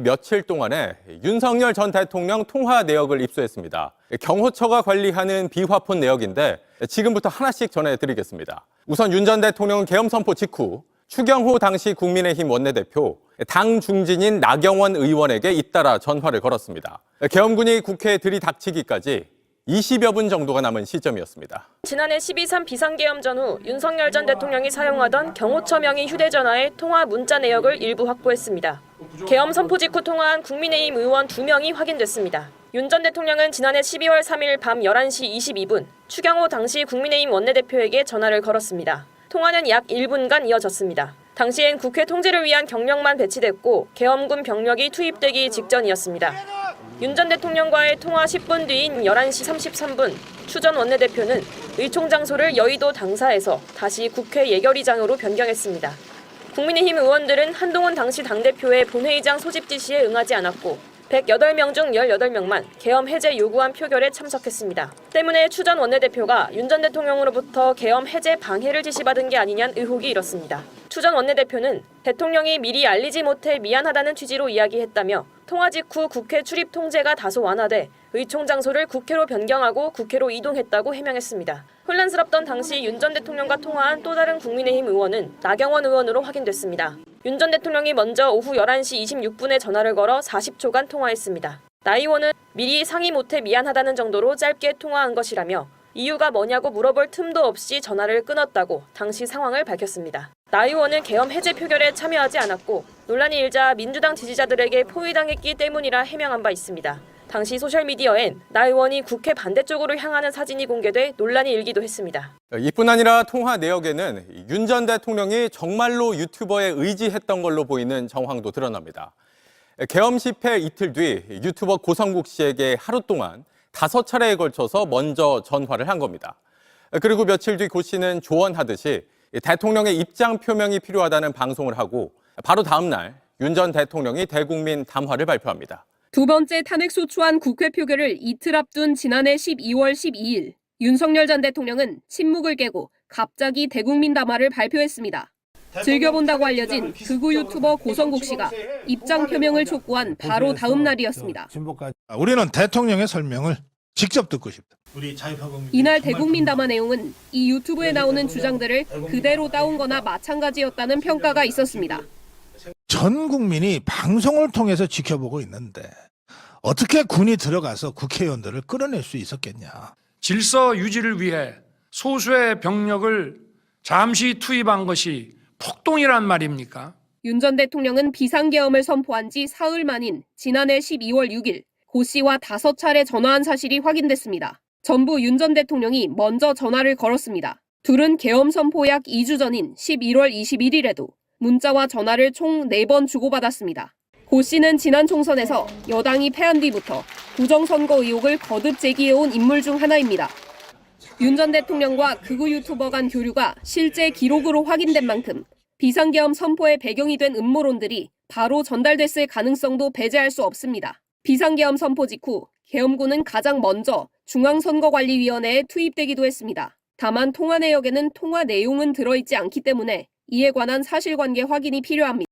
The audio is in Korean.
며칠 동안에 윤석열 전 대통령 통화 내역을 입수했습니다. 경호처가 관리하는 비화폰 내역인데 지금부터 하나씩 전해드리겠습니다. 우선 윤 전 대통령 계엄 선포 직후 추경호 당시 국민의힘 원내대표, 당 중진인 나경원 의원에게 잇따라 전화를 걸었습니다. 계엄군이 국회에 들이닥치기까지 20여 분 정도가 남은 시점이었습니다. 지난해 12.3 비상계엄 전후 윤석열 전 대통령이 사용하던 경호처 명의 휴대전화의 통화 문자 내역을 일부 확보했습니다. 계엄 선포 직후 통화한 국민의힘 의원 2명이 확인됐습니다. 윤 전 대통령은 지난해 12월 3일 밤 11시 22분 추경호 당시 국민의힘 원내대표에게 전화를 걸었습니다. 통화는 약 1분간 이어졌습니다. 당시엔 국회 통제를 위한 경력만 배치됐고 계엄군 병력이 투입되기 직전이었습니다. 윤 전 대통령과의 통화 10분 뒤인 11시 33분 추 전 원내대표는 의총 장소를 여의도 당사에서 다시 국회 예결위장으로 변경했습니다. 국민의힘 의원들은 한동훈 당시 당대표의 본회의장 소집 지시에 응하지 않았고 108명 중 18명만 계엄 해제 요구안 표결에 참석했습니다. 때문에 추 전 원내대표가 윤 전 대통령으로부터 계엄 해제 방해를 지시받은 게 아니냐는 의혹이 일었습니다. 추 전 원내대표는 대통령이 미리 알리지 못해 미안하다는 취지로 이야기했다며 통화 직후 국회 출입 통제가 다소 완화돼 의총 장소를 국회로 변경하고 국회로 이동했다고 해명했습니다. 혼란스럽던 당시 윤 전 대통령과 통화한 또 다른 국민의힘 의원은 나경원 의원으로 확인됐습니다. 윤 전 대통령이 먼저 오후 11시 26분에 전화를 걸어 40초간 통화했습니다. 나 의원은 미리 상의 못해 미안하다는 정도로 짧게 통화한 것이라며 이유가 뭐냐고 물어볼 틈도 없이 전화를 끊었다고 당시 상황을 밝혔습니다. 나 의원은 계엄 해제 표결에 참여하지 않았고 논란이 일자 민주당 지지자들에게 포위당했기 때문이라 해명한 바 있습니다. 당시 소셜미디어엔 나 의원이 국회 반대쪽으로 향하는 사진이 공개돼 논란이 일기도 했습니다. 이뿐 아니라 통화 내역에는 윤 전 대통령이 정말로 유튜버에 의지했던 걸로 보이는 정황도 드러납니다. 계엄 실패 이틀 뒤 유튜버 고성국 씨에게 하루 동안 5차례에 걸쳐서 먼저 전화를 한 겁니다. 그리고 며칠 뒤 고 씨는 조언하듯이 대통령의 입장 표명이 필요하다는 방송을 하고 바로 다음 날 윤 전 대통령이 대국민 담화를 발표합니다. 두 번째 탄핵소추안 국회 표결을 이틀 앞둔 지난해 12월 12일 윤석열 전 대통령은 침묵을 깨고 갑자기 대국민 담화를 발표했습니다. 즐겨본다고 알려진 극우 유튜버 고성국 씨가 입장 표명을 촉구한 바로 다음 날이었습니다. 우리는 대통령의 설명을 직접 듣고 싶다. 이날 대국민 담화 내용은 이 유튜브에 나오는 주장들을 그대로 따온 거나 마찬가지였다는 평가가 있었습니다. 전 국민이 방송을 통해서 지켜보고 있는데 어떻게 군이 들어가서 국회의원들을 끌어낼 수 있었겠냐. 질서 유지를 위해 소수의 병력을 잠시 투입한 것이 폭동이란 말입니까? 윤 전 대통령은 비상계엄을 선포한 지 사흘 만인 지난해 12월 6일 고 씨와 5차례 전화한 사실이 확인됐습니다. 전부 윤 전 대통령이 먼저 전화를 걸었습니다. 둘은 계엄 선포 약 2주 전인 11월 21일에도 문자와 전화를 총 4번 주고받았습니다. 고 씨는 지난 총선에서 여당이 패한 뒤부터 부정선거 의혹을 거듭 제기해온 인물 중 하나입니다. 윤 전 대통령과 극우 유튜버 간 교류가 실제 기록으로 확인된 만큼 비상계엄 선포의 배경이 된 음모론들이 바로 전달됐을 가능성도 배제할 수 없습니다. 비상계엄 선포 직후 계엄군은 가장 먼저 중앙선거관리위원회에 투입되기도 했습니다. 다만 통화 내역에는 통화 내용은 들어있지 않기 때문에 이에 관한 사실관계 확인이 필요합니다.